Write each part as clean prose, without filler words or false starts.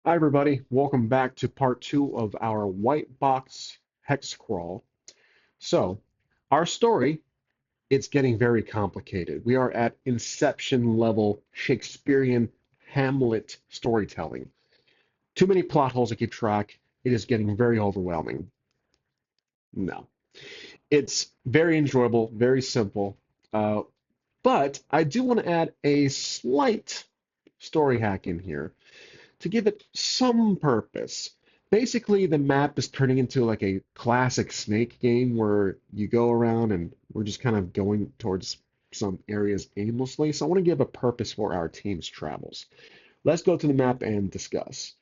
Hi, everybody. Welcome back to part two of our white box hex crawl. So, our story, it's getting very complicated. We are at Inception level Shakespearean Hamlet storytelling. Too many plot holes to keep track. It is getting very overwhelming. No, it's very enjoyable, very simple. Uh, but I do want to add a slight story hack in here to give it some purpose. Basically, the map is turning into like a classic Snake game where you go around and we're just kind of going towards some areas aimlessly. So I want to give a purpose for our team's travels. Let's go to the map and discuss.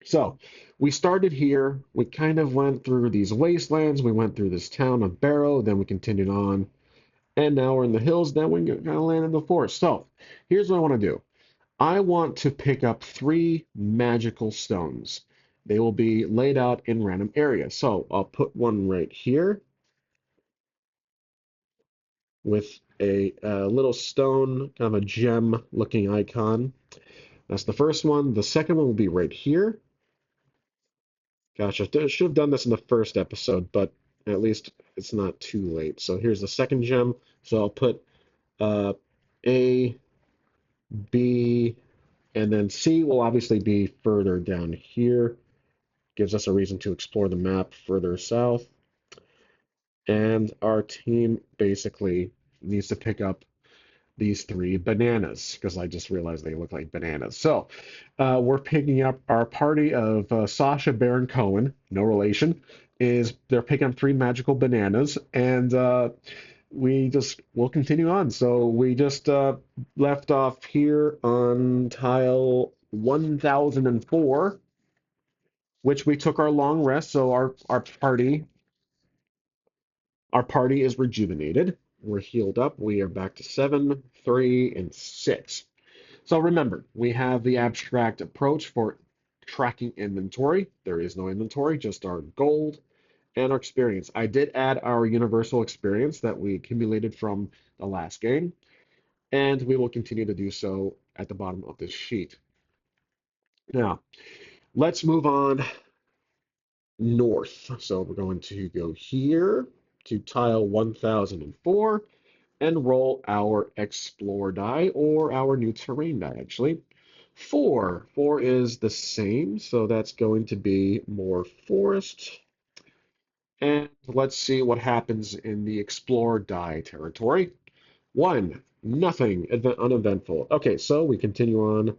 So we started here. We kind of went through these wastelands. We went through this town of Barrow. Then we continued on. And now we're in the hills. Then we kind of land in the forest. So here's what I want to do. I want to pick up three magical stones. They will be laid out in random areas. So I'll put one right here with a little stone, kind of a gem looking icon. That's the first one. The second one will be right here. Gosh, I should have done this in the first episode, but at least it's not too late. So here's the second gem. So I'll put uh, A, B, and then C will obviously be further down here. Gives us a reason to explore the map further south. And our team basically needs to pick up these three bananas because I just realized they look like bananas. So we're picking up our party of Sasha Baron Cohen, no relation, is they're picking up three magical bananas, and we'll continue on. So we just left off here on tile 1004, which we took our long rest. So our party is rejuvenated. We're healed up. We are back to 7, 3, and 6. So remember, we have the abstract approach for tracking inventory. There is no inventory, just our gold and our experience. I did add our universal experience that we accumulated from the last game, and we will continue to do so at the bottom of this sheet. Now, let's move on north. So we're going to go here to tile 1004 and roll our explore die or our new terrain die, actually. Four is the same, so that's going to be more forest. And let's see what happens in the explore die territory. One, nothing uneventful. Okay, so we continue on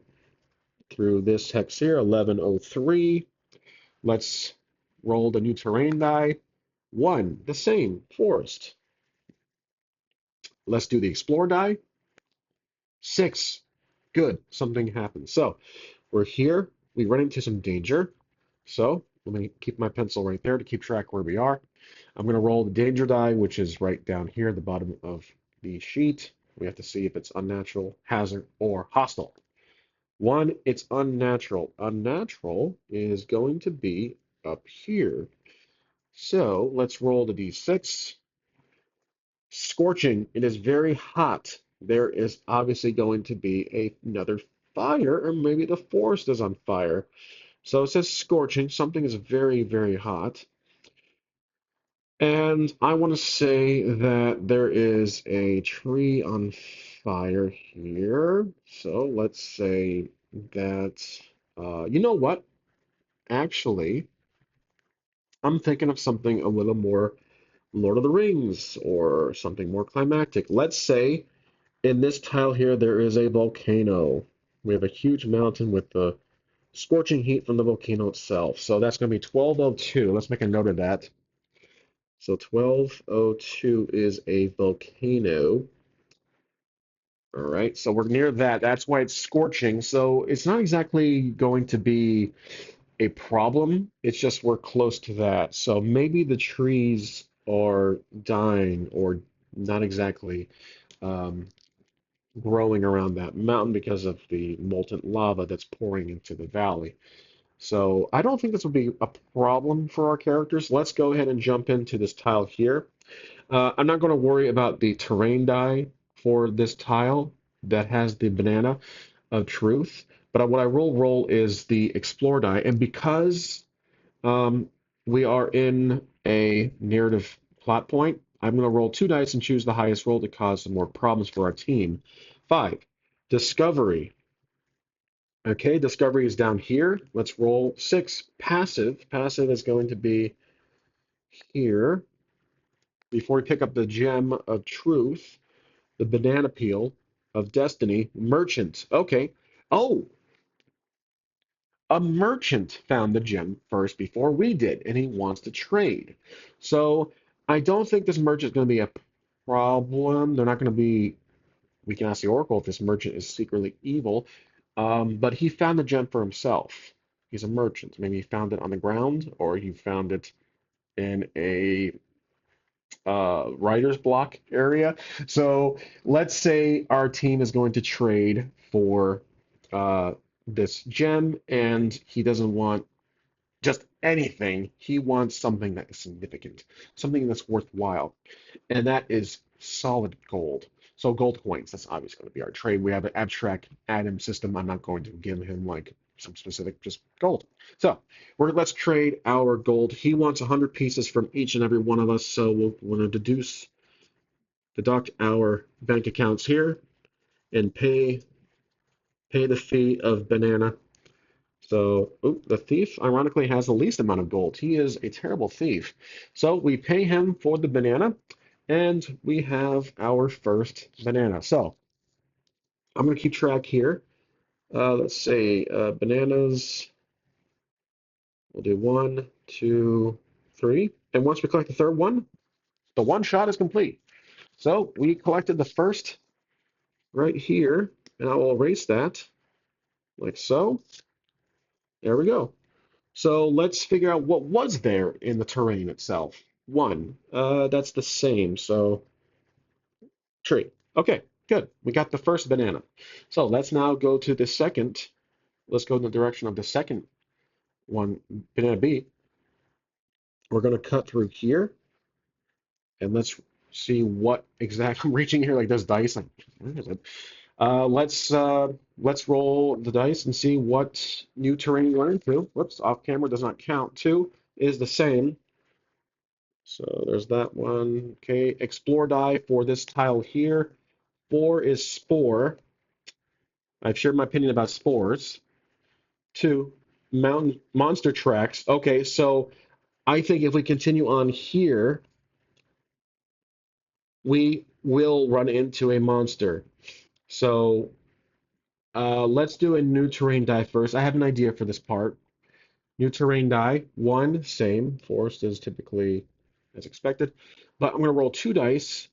through this hex here, 1103. Let's roll the new terrain die. One, the same, forest. Let's do the explore die. Six, good, something happened. So we're here. We run into some danger. So let me keep my pencil right there to keep track where we are. I'm going to roll the danger die, which is right down here at the bottom of the sheet. We have to see if it's unnatural, hazard, or hostile. One, it's unnatural. Unnatural is going to be up here. So let's roll the d6. Scorching, it is very hot. There is obviously going to be another fire, or maybe the forest is on fire. So it says scorching, something is very, very hot. And I want to say that there is a tree on fire here. So let's say that, you know what? Actually, I'm thinking of something a little more Lord of the Rings or something more climactic. Let's say in this tile here, there is a volcano. We have a huge mountain with the scorching heat from the volcano itself. So that's going to be 1202. Let's make a note of that. So 1202 is a volcano. All right, so we're near that. That's why it's scorching. So it's not exactly going to be a problem. It's just we're close to that. So maybe the trees are dying or not exactly um, growing around that mountain because of the molten lava that's pouring into the valley. So I don't think this would be a problem for our characters. Let's go ahead and jump into this tile here. I'm not going to worry about the terrain die for this tile that has the banana of truth, But what I will roll is the explore die, and because um, we are in a narrative plot point, I'm going to roll two dice and choose the highest roll to cause some more problems for our team. Five, discovery. Okay, discovery is down here. Let's roll six, passive. Passive is going to be here. Before we pick up the gem of truth, the banana peel of destiny, merchant. Okay. Oh, a merchant found the gem first before we did, and he wants to trade. So I don't think this merchant is going to be a problem. They're not going to be. We can ask the Oracle if this merchant is secretly evil. But he found the gem for himself. He's a merchant. Maybe he found it on the ground, or he found it in a writer's block area. So let's say our team is going to trade for uh, this gem, and he doesn't want just anything. He wants something that is significant, something that's worthwhile, and that is solid gold. So gold coins, that's obviously going to be our trade. We have an abstract atom system. I'm not going to give him like some specific, just gold. So let's trade our gold. He wants 100 pieces from each and every one of us. So we're going to deduct our bank accounts here and pay the fee of banana. So the thief ironically has the least amount of gold. He is a terrible thief. So we pay him for the banana, and we have our first banana. So I'm going to keep track here. Let's say bananas. We'll do one, two, three. And once we collect the third one, the one shot is complete. So we collected the first right here, and I will erase that like so. There we go. So let's figure out what was there in the terrain itself. One, that's the same. So tree. Okay, good. We got the first banana. So let's now go to the second. Let's go in the direction of the second one, banana B. We're going to cut through here, and let's see what exactly. I'm reaching here like this dice. Like, where is it? Let's roll the dice and see what new terrain we learn. Two. Whoops, off camera does not count. Two is the same. So there's that one. Okay, explore die for this tile here. Four is spore. I've shared my opinion about spores. Two, mountain monster tracks. Okay, so I think if we continue on here, we will run into a monster. So let's do a new terrain die first. I have an idea for this part. New terrain die. One, same. Forest is typically as expected. But I'm going to roll two dice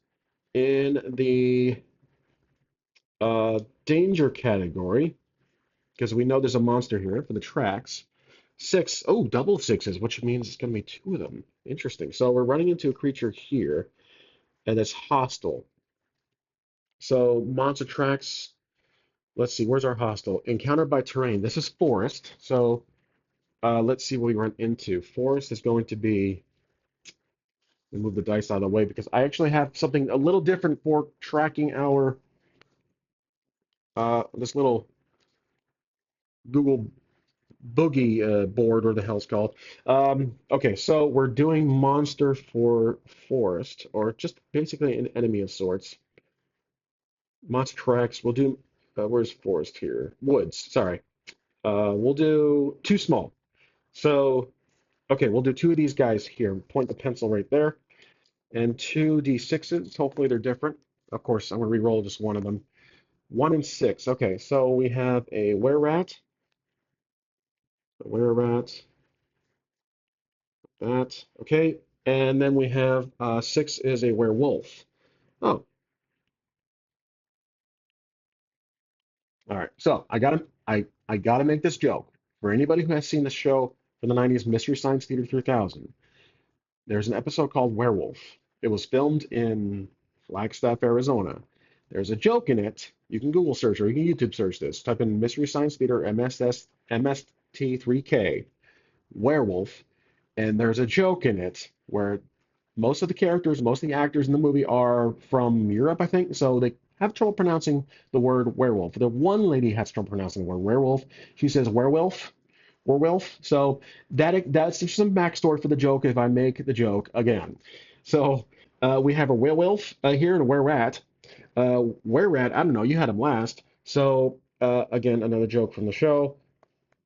in the danger category because we know there's a monster here for the tracks. Six, oh, double sixes, which means it's going to be two of them. Interesting. So we're running into a creature here, and it's hostile. So monster tracks, let's see, where's our hostile? Encountered by terrain. This is forest. So let's see what we run into. Forest is going to be, let me move the dice out of the way because I actually have something a little different for tracking our, this little Google boogie board or the hell's called. Okay, so we're doing monster for forest, or just basically an enemy of sorts. Monster tracks. We'll do. Where's forest here? Woods. Sorry. We'll do too small. So okay, we'll do two of these guys here. Point the pencil right there, and two d6s. Hopefully they're different. Of course, I'm gonna re-roll just one of them. One and six. Okay, so we have a were-rat, that. Okay, and then we have six is a werewolf. Oh, all right. So I gotta make this joke for anybody who has seen the show from the 90s, Mystery Science Theater 3000. There's an episode called Werewolf. It was filmed in Flagstaff, Arizona. There's a joke in it. You can Google search or you can YouTube search this. Type in Mystery Science Theater MST3K Werewolf, and there's a joke in it where most of the characters, most of the actors in the movie are from Europe, I think. So they have trouble pronouncing the word werewolf. The one lady has trouble pronouncing the word werewolf. She says werewolf, werewolf. So that's just some backstory for the joke if I make the joke again. So we have a werewolf here and a were-rat. Were-rat, I don't know, you had him last. So again, another joke from the show.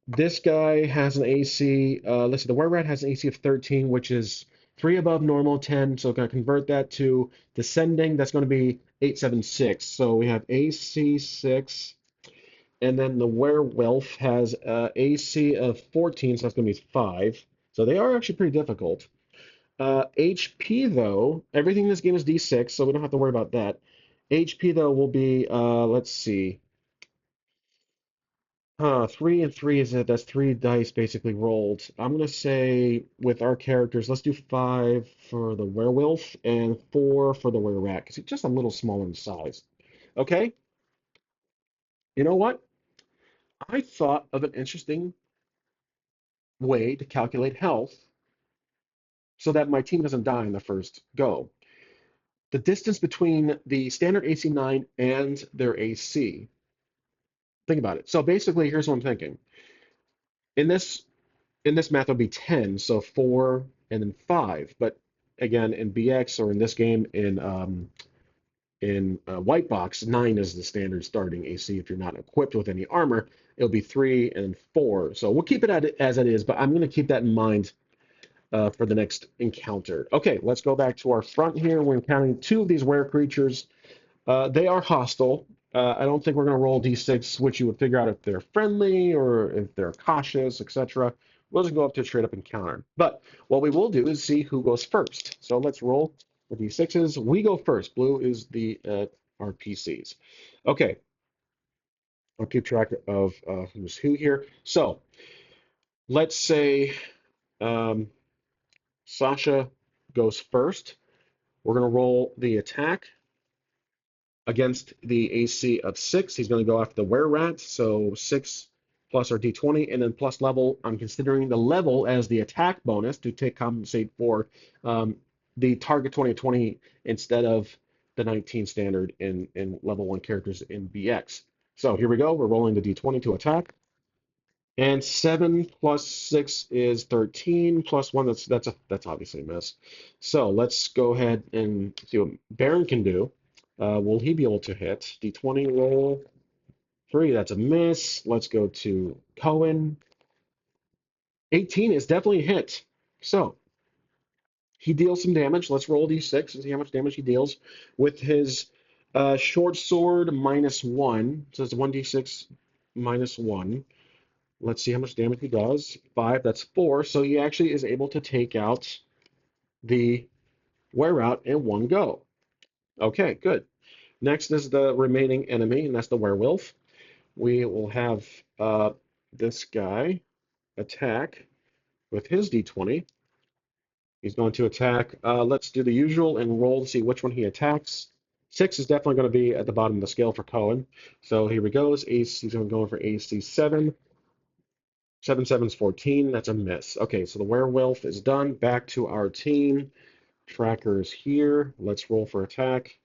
This guy has an AC. Let's see, the were rat has an AC of 13, which is three above normal, 10. So going to convert that to descending. That's going to be 876. So we have AC 6, and then the werewolf has AC of 14, so that's going to be 5. So they are actually pretty difficult. HP though, everything in this game is D6, so we don't have to worry about that. HP though will be, let's see. 3 and 3 is it? That's three dice basically rolled. I'm gonna say with our characters, let's do 5 for the werewolf and 4 for the were-rat because it's just a little smaller in size. Okay, you know what? I thought of an interesting way to calculate health so that my team doesn't die in the first go. The distance between the standard AC 9 and their AC. Think about it. So basically, here's what I'm thinking. In this in this math, it'll be 10, so 4 and then 5. But again, in BX or in this game in White Box, 9 is the standard starting AC. If you're not equipped with any armor, it'll be 3 and 4. So we'll keep it at as it is, but I'm going to keep that in mind for the next encounter. Okay, let's go back to our front here. We're encountering two of these rare creatures. They are hostile. I don't think we're going to roll d6, which you would figure out if they're friendly or if they're cautious, etc. We'll just go up to a straight up encounter. But what we will do is see who goes first. So let's roll the d6s. We go first. Blue is the our PCs. Okay, I'll keep track of who's who here. So let's say um, Sasha goes first. We're going to roll the attack against the AC of 6. He's going to go after the were-rat, so 6 plus our d20, and then plus level. I'm considering the level as the attack bonus to take compensate for the target 20 instead of the 19 standard in level 1 characters in BX. So here we go. We're rolling the d20 to attack. And 7 plus 6 is 13 plus 1. That's obviously a miss. So let's go ahead and see what Baron can do. Will he be able to hit? D20 roll 3. That's a miss. Let's go to Cohen. 18 is definitely a hit. So he deals some damage. Let's roll D6 and see how much damage he deals with his short sword -1. So it's 1d6 -1. Let's see how much damage he does. 5, that's 4. So he actually is able to take out the wear out in one go. Okay, good. Next is the remaining enemy, and that's the werewolf. We will have this guy attack with his d20. He's going to attack. Let's do the usual and roll to see which one he attacks. 6 is definitely going to be at the bottom of the scale for Cohen. So here he goes. He's going to go for AC 7. 7 7's 14. That's a miss. Okay, so the werewolf is done. Back to our team. Trackers here. Let's roll for attack.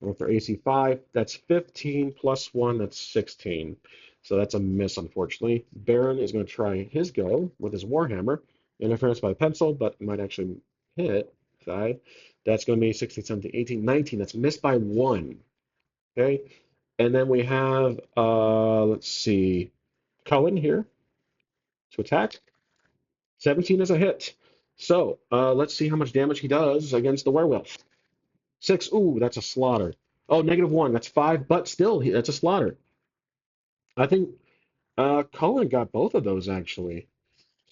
Roll for AC 5. That's 15 plus 1. That's 16. So that's a miss, unfortunately. Baron is going to try his go with his Warhammer. Interference by pencil, but might actually hit. 5. That's going to be 16, 17, 18, 19. That's missed by 1. Okay. And then we have, let's see, Cohen here to attack. 17 is a hit. So let's see how much damage he does against the werewolf. 6. Ooh, that's a slaughter. Oh, -1. That's 5, but still, that's a slaughter. I think Cullen got both of those actually.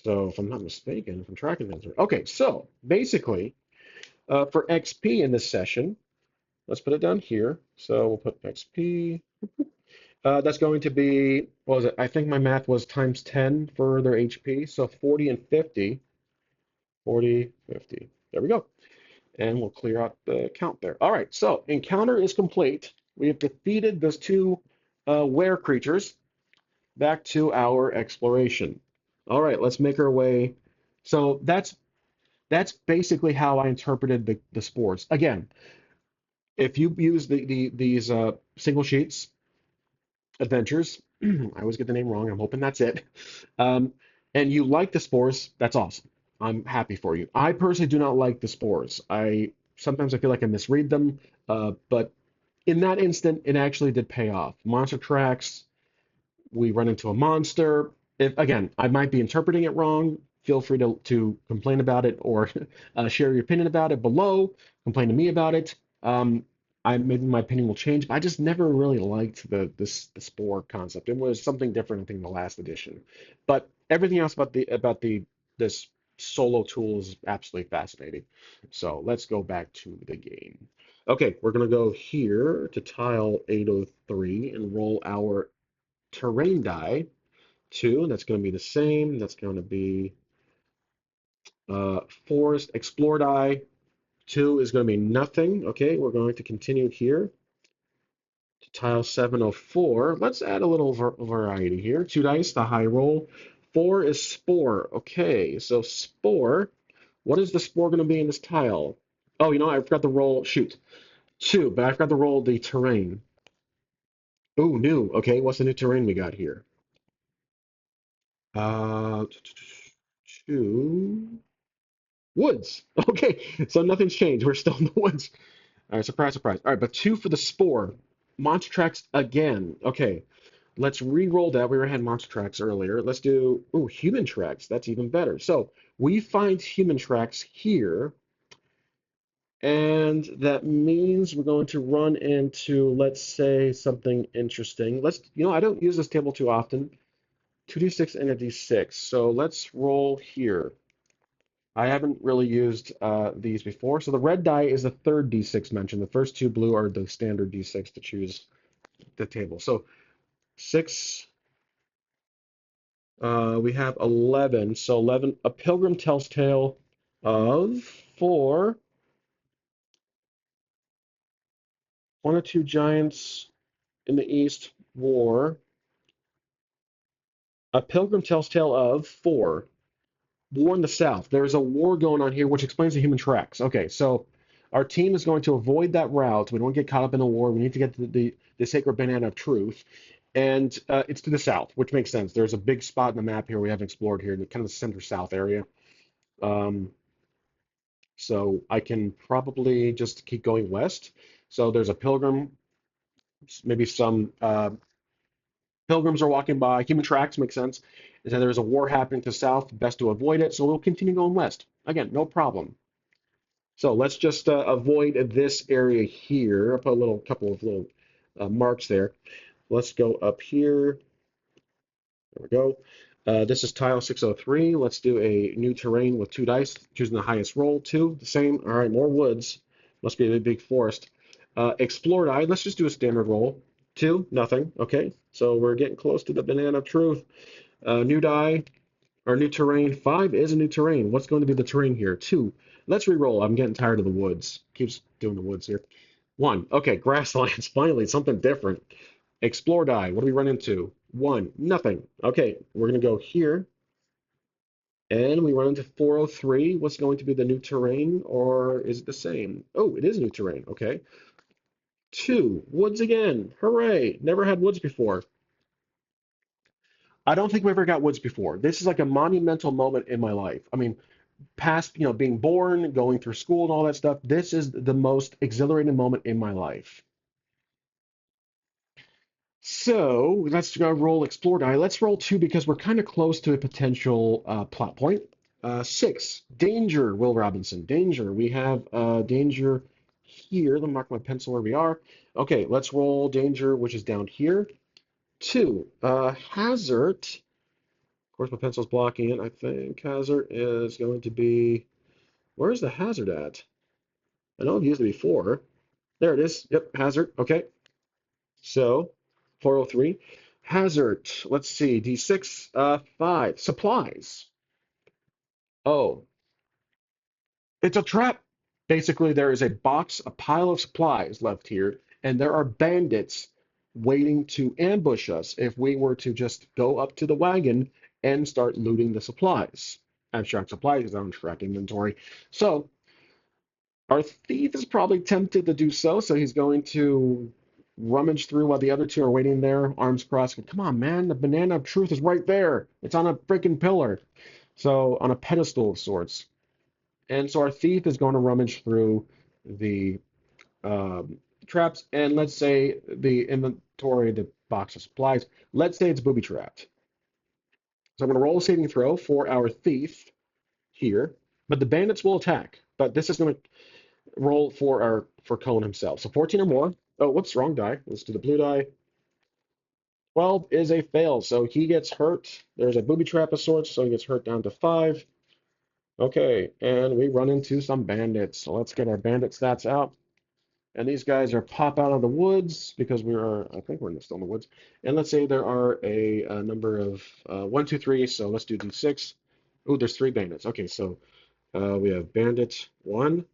So if I'm not mistaken, if I'm tracking things right. Okay, so basically, for XP in this session, let's put it down here. So we'll put XP. That's going to be, what was it? I think my math was times 10 for their HP. So 40 and 50. 40, 50. There we go. And we'll clear out the count there. All right, so encounter is complete. We have defeated those two were creatures. Back to our exploration. All right, let's make our way. So that's basically how I interpreted the sports. Again, If you use these single sheets adventures, I always get the name wrong. I'm hoping that's it. Um, and you like the spores, that's awesome. I'm happy for you. I personally do not like the spores. I sometimes I feel like I misread them, but in that instant, it actually did pay off. Monster tracks, we run into a monster. If again, I might be interpreting it wrong. Feel free to complain about it or share your opinion about it below. Complain to me about it. I maybe my opinion will change, but I just never really liked the spore concept. It was something different, I think, in the last edition. But everything else about the this solo tool is absolutely fascinating. So let's go back to the game. Okay, we're gonna go here to tile 803 and roll our terrain die, two, that's going to be the same. That's going to be forest explore die, two is going to be nothing. Okay, we're going to continue here to tile 704. Let's add a little variety here. Two dice, the high roll. Four is spore. Okay, so spore. What is the spore going to be in this tile? Oh, I forgot to roll. Shoot, two, but I forgot to roll the terrain. Ooh, new. Okay, what's the new terrain we got here? Uh, two. Woods. Okay, so nothing's changed. We're still in the woods. All right, surprise, surprise. All right, but two for the spore. Monster tracks again. Okay, let's re-roll that. We already had monster tracks earlier. Let's do, human tracks. That's even better. So we find human tracks here, and that means we're going to run into, let's say, something interesting. I don't use this table too often. 2d6 and a d6. So let's roll here. I haven't really used these before. So the red die is the third D6 mentioned. The first two blue are the standard D6 to choose the table. So six, we have 11. So 11, a pilgrim tells tale of four, one or two giants in the east war. A pilgrim tells tale of four, war in the south. There's a war going on here, which explains the human tracks. Okay, so our team is going to avoid that route. We don't get caught up in a war. We need to get to the sacred banana of truth. And it's to the south, which makes sense. There's a big spot in the map here we haven't explored here, kind of the center south area. Um, so I can probably just keep going west. So there's a pilgrim, maybe some pilgrims are walking by. Human tracks make sense. And then there's a war happening to the south. Best to avoid it. So we'll continue going west. Again, no problem. So let's just avoid this area here. I'll put a couple of little marks there. Let's go up here. There we go. This is tile 603. Let's do a new terrain with two dice, choosing the highest roll. Two, the same. All right, more woods. Must be a big forest. Explore die. Let's just do a standard roll. Two, nothing. Okay, so we're getting close to the banana of truth. New die, or new terrain. Five is a new terrain. What's going to be the terrain here? Two. Let's re-roll. I'm getting tired of the woods. Keeps doing the woods here. One. Okay, grasslands. Finally, something different. Explore die. What do we run into? One. Nothing. Okay, we're going to go here. And we run into 403. What's going to be the new terrain, or is it the same? Oh, it is new terrain. Okay. Two. Woods again. Hooray. Never had woods before. I don't think we ever got woods before. This is like a monumental moment in my life. I mean, past, being born, going through school and all that stuff, this is the most exhilarating moment in my life. So let's go roll explore die. Let's roll two because we're kind of close to a potential plot point. Six, danger, Will Robinson. Danger. We have danger here. Let me mark my pencil where we are. Okay, let's roll danger, which is down here. Two, hazard. Of course, my pencil's blocking it. I think hazard is going to be, where's the hazard at? I know I've used it before. There it is. Yep, hazard. Okay. So 403. Hazard. Let's see. D6, 5. Supplies. Oh, it's a trap. Basically, there is a box, a pile of supplies left here, and there are bandits waiting to ambush us if we were to just go up to the wagon and start looting the supplies. Abstract supplies is abstract inventory. So Our thief is probably tempted to do so, so he's going to rummage through while the other two are waiting there, arms crossed. Come on, man, the banana of truth is right there. It's on a freaking pillar. So on a pedestal of sorts. And so our thief is going to rummage through the traps, and let's say the inventory, the box of supplies, let's say it's booby trapped. So I'm going to roll a saving throw for our thief here, but the bandits will attack. But this is going to roll for our for Cohen himself. So 14 or more. Oh, whoops, wrong die. Let's do the blue die. 12 is a fail, so he gets hurt. There's a booby trap of sorts, so he gets hurt down to 5. Okay, and we run into some bandits. So let's get our bandit stats out. And these guys are pop out of the woods because we are, I think we're still in the woods. And let's say there are a number of 1, 2, 3. So let's do D6. Oh, there's 3 bandits. Okay, so we have bandit 1,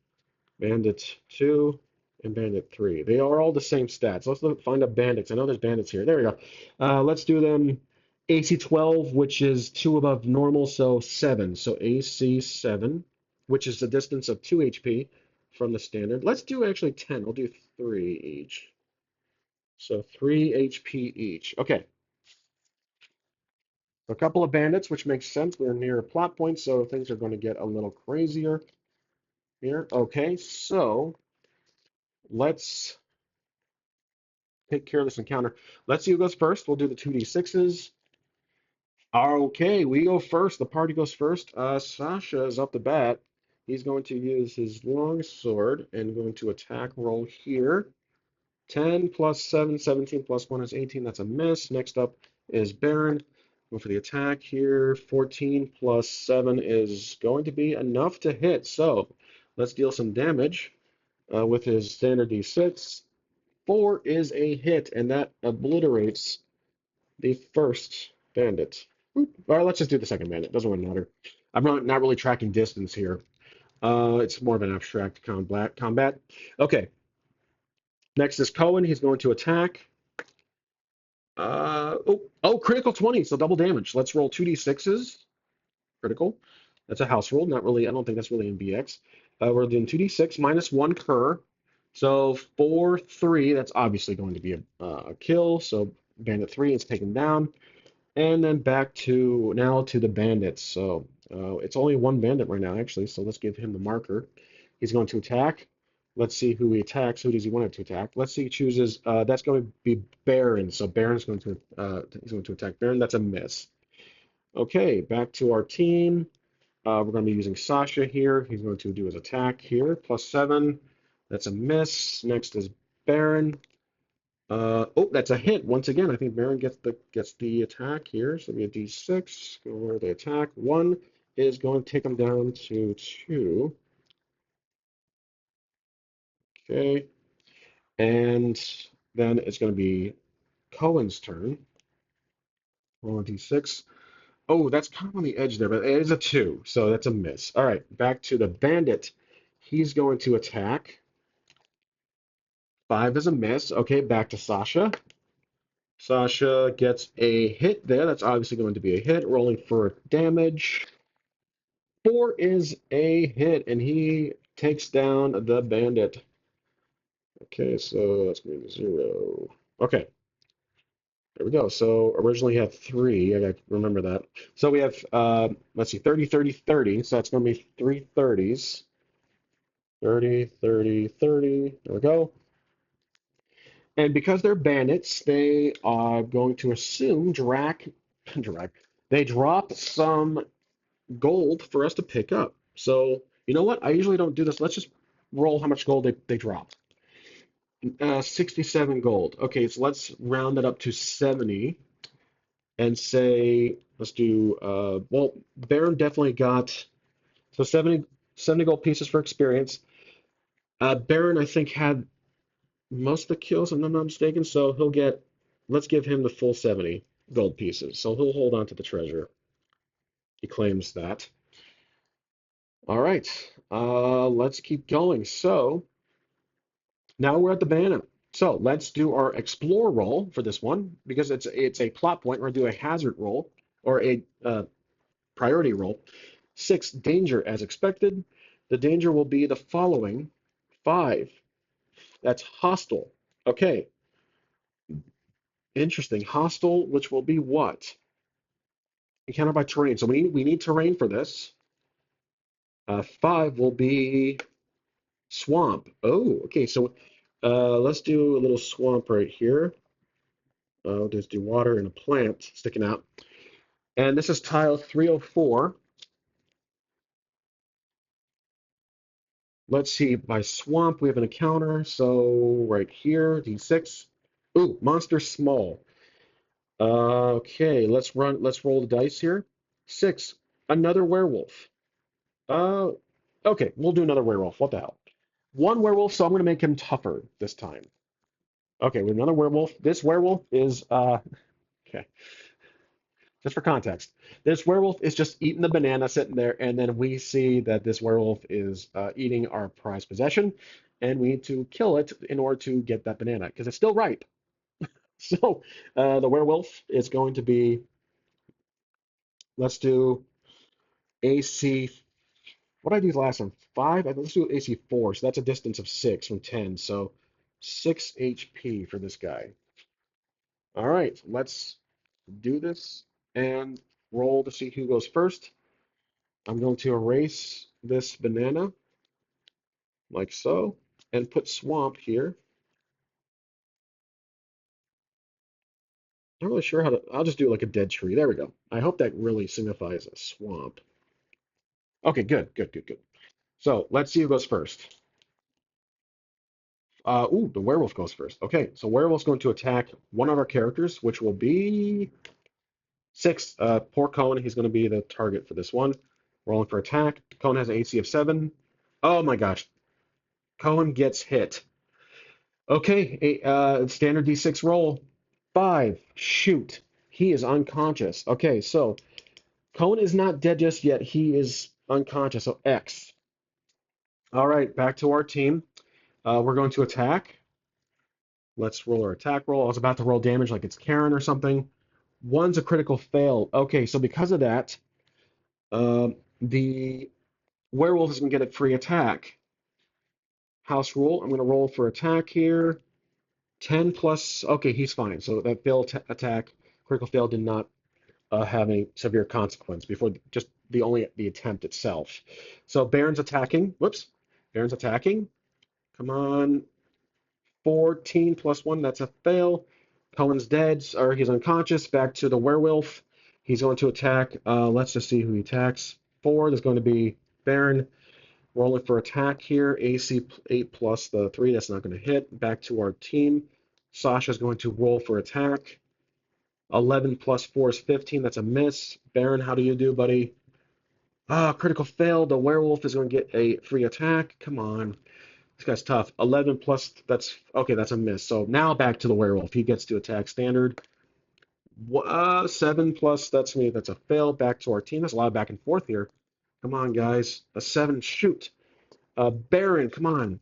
bandit 2, and bandit 3. They are all the same stats. Let's find up bandits. I know there's bandits here. There we go. Let's do them AC 12, which is 2 above normal, so 7. So AC 7, which is a distance of 2 HP from the standard. Let's do actually 10. I'll do 3 each. So 3 HP each. Okay. A couple of bandits, which makes sense. We're near a plot point, so things are going to get a little crazier here. Okay, so let's take care of this encounter. Let's see who goes first. We'll do the 2d6s. Okay, we go first. The party goes first. Sasha is up the bat. He's going to use his long sword and going to attack roll here. 10 plus 7, 17 plus 1 is 18. That's a miss. Next up is Baron. Go for the attack here. 14 plus 7 is going to be enough to hit. So let's deal some damage with his standard d6. 4 is a hit, and that obliterates the first bandit. All right, let's just do the second bandit. Doesn't really matter. I'm not really tracking distance here. It's more of an abstract combat. Okay, next is Cohen. He's going to attack. Critical 20, so double damage. Let's roll 2d6s. Critical. That's a house roll. Not really, I don't think that's really in BX. We're doing 2d6 minus 1 cur. So 4, 3, that's obviously going to be a kill. So bandit 3 is taken down. And then back to now to the bandits. So it's only one bandit right now, actually. So let's give him the marker. He's going to attack. Let's see who he attacks. Who does he want to attack? Let's see. He chooses. That's going to be Baron. So Baron's going to he's going to attack Baron. That's a miss. Okay, back to our team. We're going to be using Sasha here. He's going to do his attack here. +7. That's a miss. Next is Baron. That's a hit. Once again, I think Baron gets the attack here. So we have D6. Go over the attack. 1 is going to take him down to 2. Okay. And then it's going to be Cohen's turn. Roll a D6. Oh, that's kind of on the edge there, but it is a 2, so that's a miss. All right, back to the bandit. He's going to attack. 5 is a miss. Okay, back to Sasha. Sasha gets a hit there. That's obviously going to be a hit. Rolling for damage. 4 is a hit, and he takes down the bandit. Okay, so that's going to be 0. Okay, there we go. So originally he had 3. I got to remember that. So we have, let's see, 30, 30, 30. So that's going to be 3 30s. 30, 30, 30. There we go. And because they're bandits, they are going to assume they drop some gold for us to pick up. So, you know what? I usually don't do this. Let's just roll how much gold they drop. 67 gold. Okay, so let's round it up to 70 and say, let's do, Baron definitely got, so 70 gold pieces for experience. Baron, I think, had most of the kills, if I'm not mistaken, so let's give him the full 70 gold pieces. So he'll hold on to the treasure. He claims that. All right, let's keep going. So now we're at the banner. So let's do our explore roll for this one because it's a plot point. We're gonna do a hazard roll or a priority roll. 6 danger as expected. The danger will be the following. 5. That's hostile. Okay, interesting. Hostile, which will be what? Encountered by terrain. So we need terrain for this. 5 will be swamp. Oh, okay. So let's do a little swamp right here. I'll just do water and a plant sticking out. And this is tile 304. Let's see, by swamp we have an encounter. So right here, D6. Ooh, monster small. Okay, let's roll the dice here. 6, another werewolf. Uh, okay, we'll do another werewolf. What the hell? One werewolf, so I'm gonna make him tougher this time. Okay, with another werewolf. This werewolf is okay, just for context. This werewolf is just eating the banana sitting there, and then we see that this werewolf is eating our prized possession, and we need to kill it in order to get that banana because it's still ripe. So the werewolf is going to be, let's do AC. What did I do last time? 5? Let's do AC 4. So that's a distance of 6 from 10. So 6 HP for this guy. All right, let's do this and roll to see who goes first. I'm going to erase this banana like so and put swamp here. Not really sure how to, I'll just do like a dead tree. There we go. I hope that really signifies a swamp. Okay, good, good, good, good. So let's see who goes first. Ooh, the werewolf goes first. Okay, so werewolf's going to attack one of our characters, which will be 6. Poor Cohen, he's going to be the target for this one. Rolling for attack. Cohen has an AC of 7. Oh my gosh, Cohen gets hit. Okay, standard D6 roll. 5. Shoot. He is unconscious. Okay, so Cohen is not dead just yet. He is unconscious, so X. All right, back to our team. We're going to attack. Let's roll our attack roll. I was about to roll damage like it's Karen or something. One's a critical fail. Okay, so because of that, the werewolf is going to get a free attack. House rule. I'm going to roll for attack here. 10 plus. Okay, he's fine. So that failed attack, critical fail, did not have any severe consequence before just the attempt itself. So Baron's attacking. Whoops. Baron's attacking. Come on. 14 plus 1. That's a fail. Cohen's dead, or he's unconscious. Back to the werewolf. He's going to attack. Let's just see who he attacks. 4 is going to be Baron. Rolling for attack here. AC 8 plus the 3. That's not going to hit. Back to our team. Sasha's going to roll for attack. 11 plus 4 is 15. That's a miss. Baron, how do you do, buddy? Critical fail. The werewolf is going to get a free attack. Come on. This guy's tough. 11 plus, that's okay, that's a miss. So now back to the werewolf. He gets to attack standard. 7 plus, that's me. That's a fail. Back to our team. There's a lot of back and forth here. Come on, guys. A 7, shoot. Baron, come on.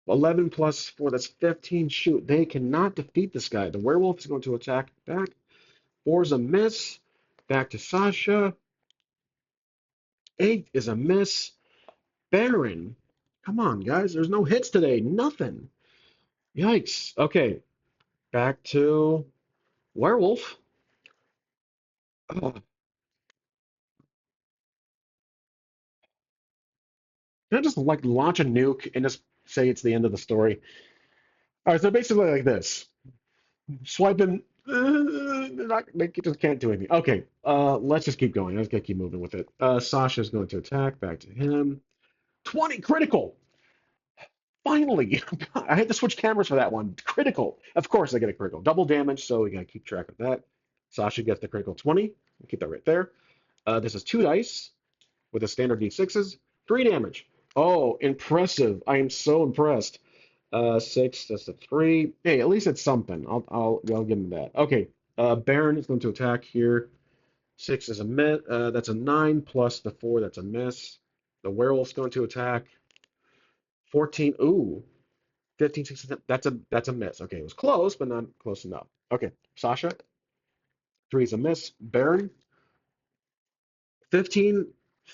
11 plus 4, that's 15. Shoot. They cannot defeat this guy. The werewolf is going to attack back. 4 is a miss. Back to Sasha. 8 is a miss. Baron. Come on, guys. There's no hits today. Nothing. Yikes. Okay. Back to Werewolf. Oh, can I just like launch a nuke and just say it's the end of the story? All right, so basically like this. Swiping, they just can't do anything. Okay, let's just keep going. Let's keep moving with it. Sasha's going to attack. Back to him. 20 critical. Finally, I had to switch cameras for that one. Critical. Of course, I get a critical. Double damage, so we gotta keep track of that. Sasha gets the critical 20. We'll keep that right there. This is 2 dice with the standard d6s. 3 damage. Oh, impressive. I am so impressed. 6, that's a 3. Hey, at least it's something. I'll give him that. Okay, Baron is going to attack here. 6 is a miss. That's a 9 plus the 4. That's a miss. The werewolf's going to attack. 14. Ooh, 15, 16. That's a miss. Okay, it was close, but not close enough. Okay, Sasha. 3 is a miss. Baron. 15,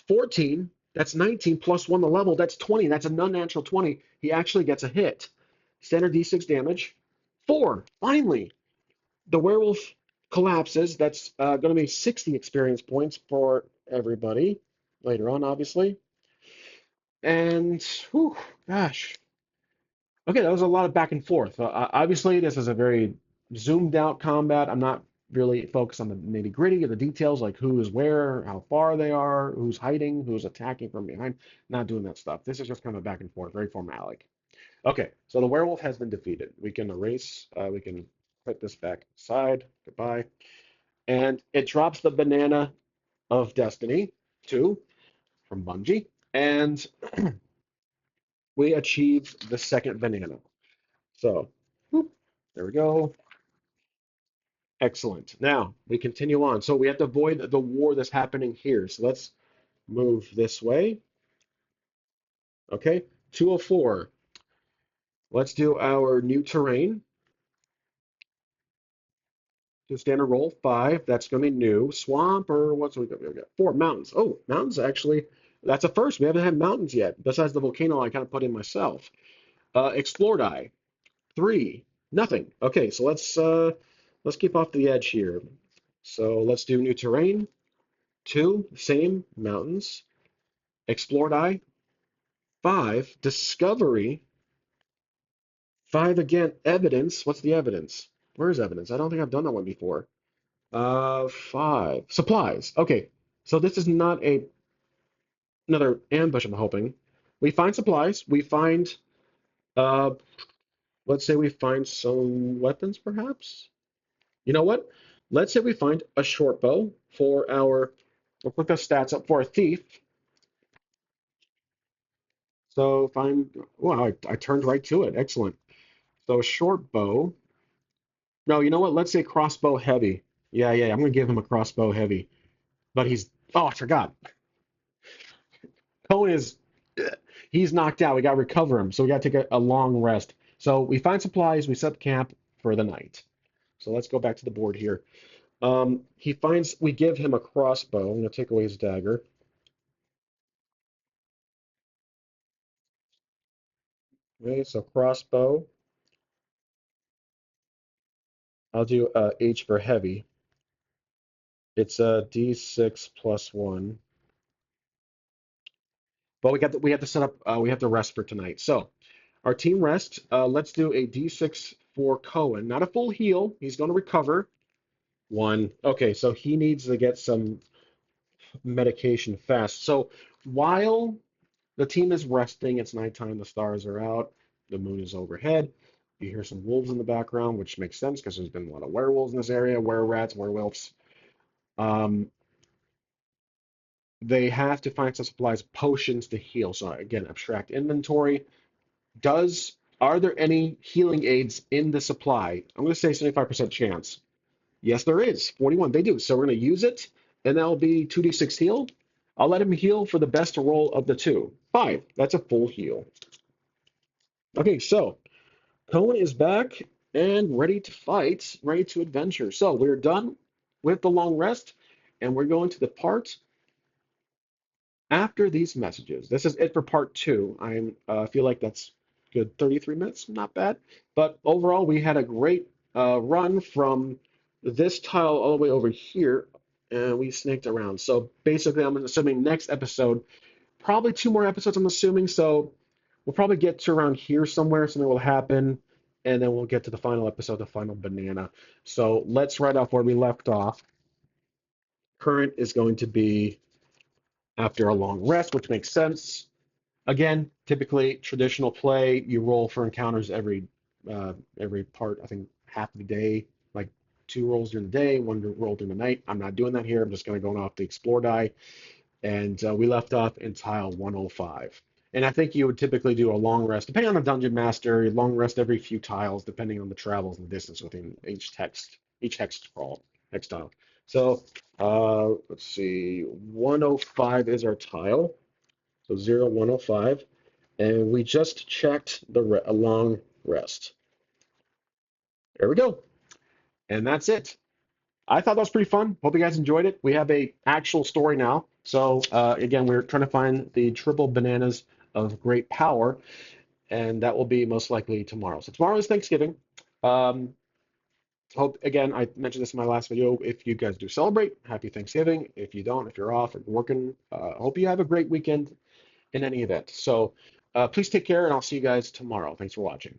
14. That's 19 plus 1 the level. That's 20. That's an unnatural 20. He actually gets a hit. Standard d6 damage. 4. Finally, the werewolf collapses. That's going to be 60 experience points for everybody later on, obviously. And, whew, gosh. Okay, that was a lot of back and forth. Obviously, this is a very zoomed out combat. I'm not really focused on the nitty gritty of the details, like who is where, how far they are, who's hiding, who's attacking from behind. Not doing that stuff. This is just kind of back and forth, very formalic. Okay, so the werewolf has been defeated. We can erase, we can put this back aside. Goodbye. And it drops the banana of destiny, 2, from Bungie. And we achieve the second banana. So, whoop, there we go. Excellent. Now we continue on. So we have to avoid the war that's happening here. So let's move this way. Okay. 204. Let's do our new terrain. Do standard roll 5. That's going to be new. Swamp or what's we got? We got 4 mountains. Oh, mountains actually. That's a first. We haven't had mountains yet. Besides the volcano I kind of put in myself. Explore die. 3. Nothing. Okay, so let's keep off the edge here. So let's do new terrain. 2, same mountains. Explore die. 5, discovery. 5 again, evidence. What's the evidence? Where is evidence? I don't think I've done that one before. 5, supplies. Okay, so this is not another ambush, I'm hoping. We find supplies. We find, uh, let's say we find some weapons, perhaps. You know what? Let's say we find a short bow for our, we'll put the stats up for a thief. So find, wow, I turned right to it. Excellent. So short bow. No, you know what? Let's say crossbow heavy. Yeah, I'm gonna give him a crossbow heavy. But oh, I forgot. Cohen is, he's knocked out. We gotta recover him, so we gotta take a long rest. So we find supplies. We set camp for the night. So let's go back to the board here. We give him a crossbow. I'm gonna take away his dagger. Okay, so crossbow. I'll do H for heavy. It's a D6 plus 1. But we have to set up we have to rest for tonight. So our team rest. Let's do a D6 for Cohen. Not a full heal. He's going to recover. 1. Okay, so he needs to get some medication fast. So while the team is resting, it's nighttime, the stars are out, the moon is overhead. You hear some wolves in the background, which makes sense because there's been a lot of werewolves in this area, were-rats, werewolves. Um, they have to find some supplies, potions to heal. So again, abstract inventory. Are there any healing aids in the supply? I'm going to say 75% chance. Yes, there is. 41. They do. So we're going to use it, and that'll be 2d6 heal. I'll let him heal for the best roll of the 2. 5. That's a full heal. Okay, so Cohen is back and ready to fight, ready to adventure. So we're done with the long rest, and we're going to the part after these messages. This is it for part 2. I feel like that's good 33 minutes, not bad. But overall, we had a great run from this tile all the way over here, and we snaked around. So basically, I'm assuming next episode, probably 2 more episodes, I'm assuming. So we'll probably get to around here somewhere, something will happen, and then we'll get to the final episode, the final banana. So let's write off where we left off. Current is going to be after a long rest, which makes sense. Again, typically traditional play, you roll for encounters every part. I think half of the day, like 2 rolls during the day, 1 roll during the night. I'm not doing that here. I'm just going to go off the explore die, and we left off in tile 105. And I think you would typically do a long rest, depending on the dungeon master. Long rest every few tiles, depending on the travels and distance within each hex crawl, hex tile. So let's see, 105 is our tile. So 0, 105. And we just checked a long rest. There we go. And that's it. I thought that was pretty fun. Hope you guys enjoyed it. We have a actual story now. So again, we're trying to find the triple bananas of great power, and that will be most likely tomorrow. So tomorrow is Thanksgiving. Um, Hope again, I mentioned this in my last video. If you guys do celebrate, happy Thanksgiving. If you don't, if you're off and working, hope you have a great weekend in any event. So please take care, and I'll see you guys tomorrow. Thanks for watching.